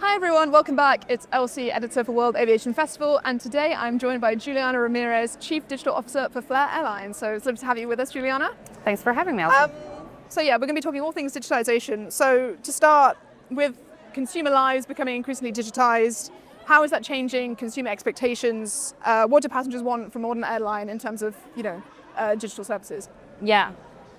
Hi everyone, welcome back. It's Elsie, editor for World Aviation Festival, and today I'm joined by Juliana Ramirez, Chief Digital Officer for Flair Airlines. So it's lovely to have you with us, Juliana. Thanks for having me, Elsie. We're going to be talking all things digitalization. So to start with, consumer lives becoming increasingly digitized, how is that changing consumer expectations? What do passengers want from modern airline in terms of, digital services? Yeah.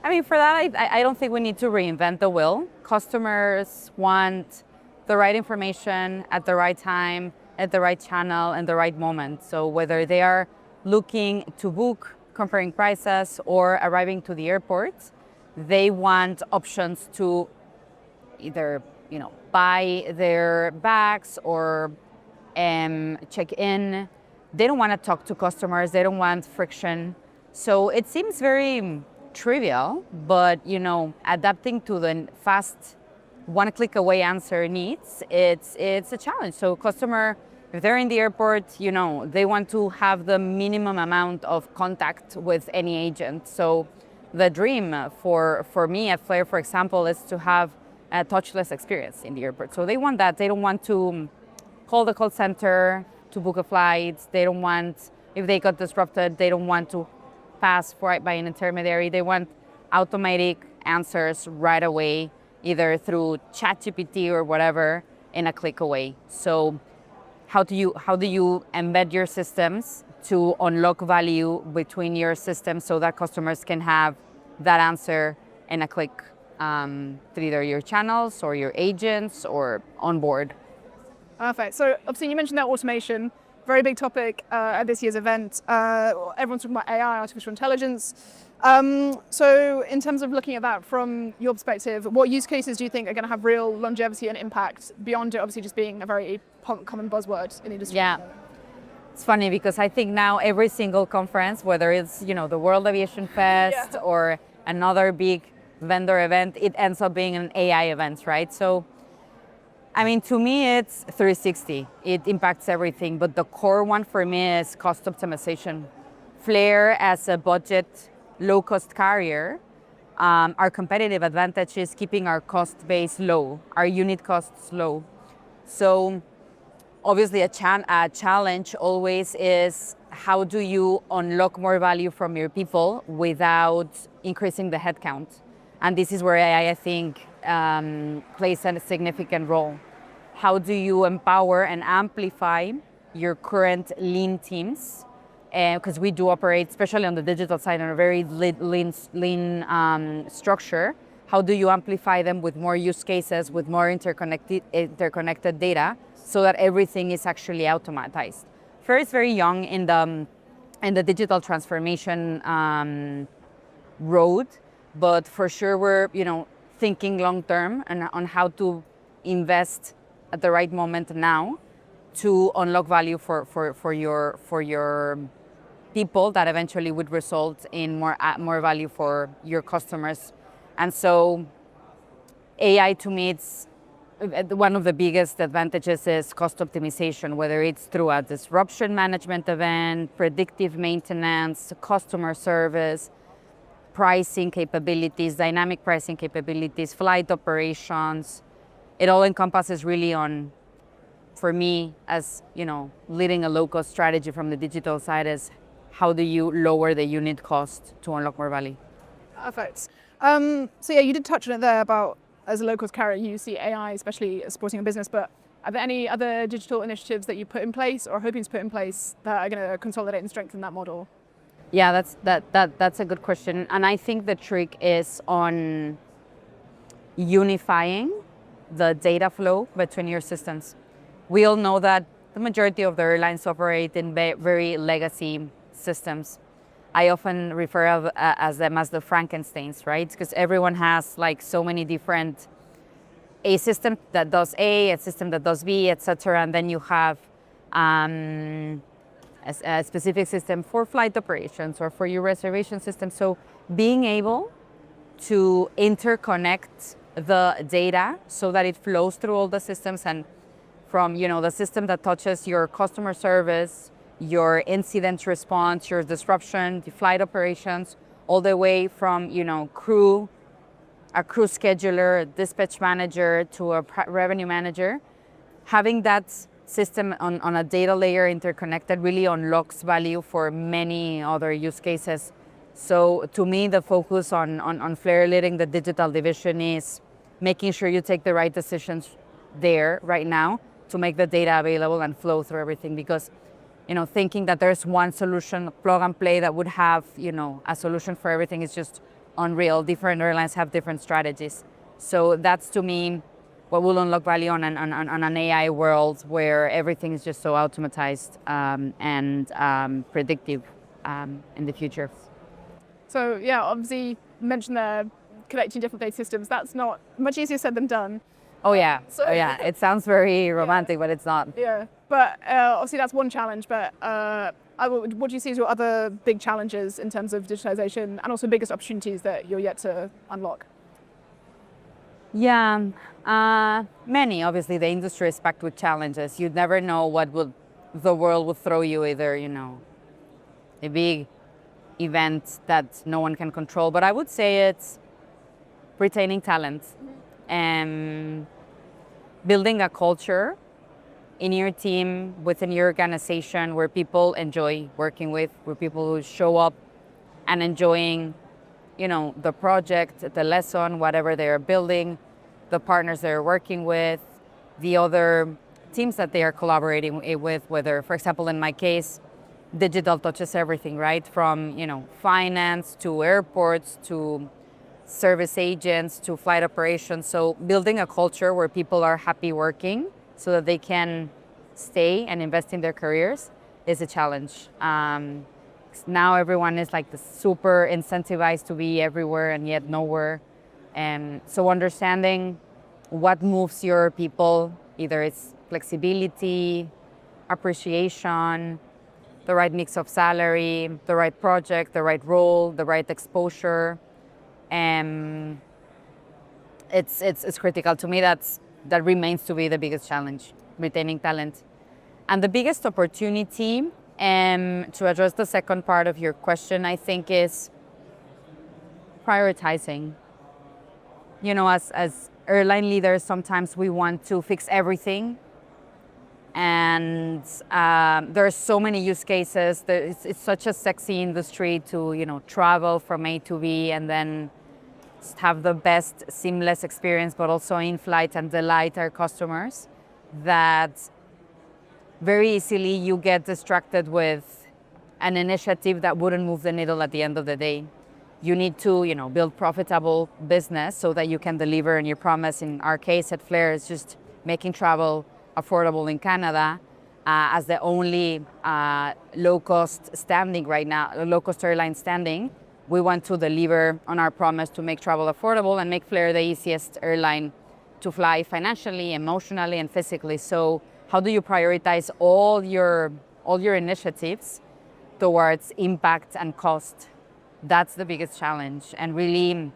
I mean, for that, I don't think we need to reinvent the wheel. Customers want the right information at the right time, at the right channel, and the right moment. So whether they are looking to book, comparing prices, or arriving to the airport, they want options to either, buy their bags or check in. They don't want to talk to customers. They don't want friction. So it seems very trivial, but adapting to the fast one-click away answer needs, it's a challenge. So customer, if they're in the airport, they want to have the minimum amount of contact with any agent. So the dream for me at Flair, for example, is to have a touchless experience in the airport. So they want that. They don't want to call the call center to book a flight. They don't want, if they got disrupted, they don't want to pass right by an intermediary. They want automatic answers right away, either through ChatGPT or whatever, in a click away. So how do you embed your systems to unlock value between your systems so that customers can have that answer in a click through either your channels or your agents or on board? Perfect. So obviously you mentioned that automation, very big topic at this year's event. Everyone's talking about AI, artificial intelligence. So in terms of looking at that from your perspective, what use cases do you think are going to have real longevity and impact beyond it obviously just being a very common buzzword in the industry? Yeah. It's funny because I think now every single conference, whether it's, the World Aviation Fest or another big vendor event, it ends up being an AI event, right? So, I mean, to me, it's 360. It impacts everything, but the core one for me is cost optimization. Flair, as a budget, low-cost carrier, our competitive advantage is keeping our cost base low, our unit costs low. So obviously a challenge always is how do you unlock more value from your people without increasing the headcount? And this is where AI, I think, plays a significant role. How do you empower and amplify your current lean teams? Because we do operate, especially on the digital side, on a very lean structure. How do you amplify them with more use cases, with more interconnected data, so that everything is actually automatized? Flair is very young in the digital transformation road, but for sure we're thinking long term and on how to invest at the right moment now to unlock value for your people that eventually would result in more value for your customers. And so AI, to me, it's one of the biggest advantages is cost optimization, whether it's through a disruption management event, predictive maintenance, customer service, pricing capabilities, dynamic pricing capabilities, flight operations. It all encompasses really on, for me, as leading a low-cost strategy from the digital side, is how do you lower the unit cost to unlock more value? Perfect. You did touch on it there about, as a low-cost carrier, you see AI especially supporting a business, but are there any other digital initiatives that you put in place or hoping to put in place that are going to consolidate and strengthen that model? Yeah, that's a good question. And I think the trick is on unifying the data flow between your systems. We all know that the majority of the airlines operate in very legacy systems. I often refer as them as the Frankensteins, right? Because everyone has so many different, a system that does A, a system that does B, etc. And then you have a specific system for flight operations or for your reservation system. So being able to interconnect the data so that it flows through all the systems, and from the system that touches your customer service, your incident response, your disruption, the flight operations, all the way from crew, a crew scheduler, a dispatch manager, to a revenue manager. having that system on a data layer interconnected really unlocks value for many other use cases. So to me, the focus on Flair leading the digital division is making sure you take the right decisions there right now to make the data available and flow through everything. Because, thinking that there's one solution, plug and play, that would have, a solution for everything is just unreal. Different airlines have different strategies. So that's, to me, what will unlock value on an AI world where everything is just so automatized and predictive in the future. So yeah, obviously you mentioned there connecting different data systems. That's not much easier said than done. Oh yeah, it sounds very romantic, but it's not. Yeah, but obviously that's one challenge, but what do you see as your other big challenges in terms of digitalization, and also biggest opportunities that you're yet to unlock? Yeah, many. Obviously, the industry is packed with challenges. You'd never know what the world would throw you, either, a big event that no one can control. But I would say it's retaining talent and building a culture in your team, within your organization, where people enjoy working with, where people who show up and enjoying the project, the lesson, whatever they are building, the partners they're working with, the other teams that they are collaborating with, whether, for example, in my case, digital touches everything, right? From, finance to airports to service agents to flight operations. So building a culture where people are happy working so that they can stay and invest in their careers is a challenge. Now everyone is super incentivized to be everywhere and yet nowhere. And so understanding what moves your people, either it's flexibility, appreciation, the right mix of salary, the right project, the right role, the right exposure. And it's critical to me. That remains to be the biggest challenge, retaining talent. And the biggest opportunity, to address the second part of your question, I think is prioritizing. As airline leaders, sometimes we want to fix everything. And there are so many use cases. It's such a sexy industry to, travel from A to B and then have the best seamless experience, but also in flight, and delight our customers, that very easily you get distracted with an initiative that wouldn't move the needle at the end of the day. You need to, build profitable business so that you can deliver on your promise. In our case at Flair, it's just making travel affordable in Canada as the only low-cost standing right now, low-cost airline standing. We want to deliver on our promise to make travel affordable and make Flair the easiest airline to fly financially, emotionally, and physically. So how do you prioritize all your initiatives towards impact and cost? That's the biggest challenge. And really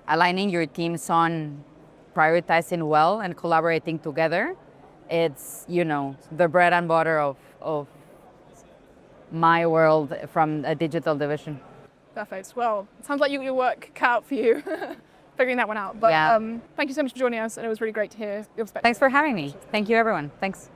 aligning your teams on prioritizing well and collaborating together. It's, the bread and butter of my world from a digital division. Perfect. Well, it sounds like your work cut out for you, figuring that one out. But yeah. Thank you so much for joining us, and it was really great to hear your perspective. Thanks for having me. Thank you, everyone. Thanks.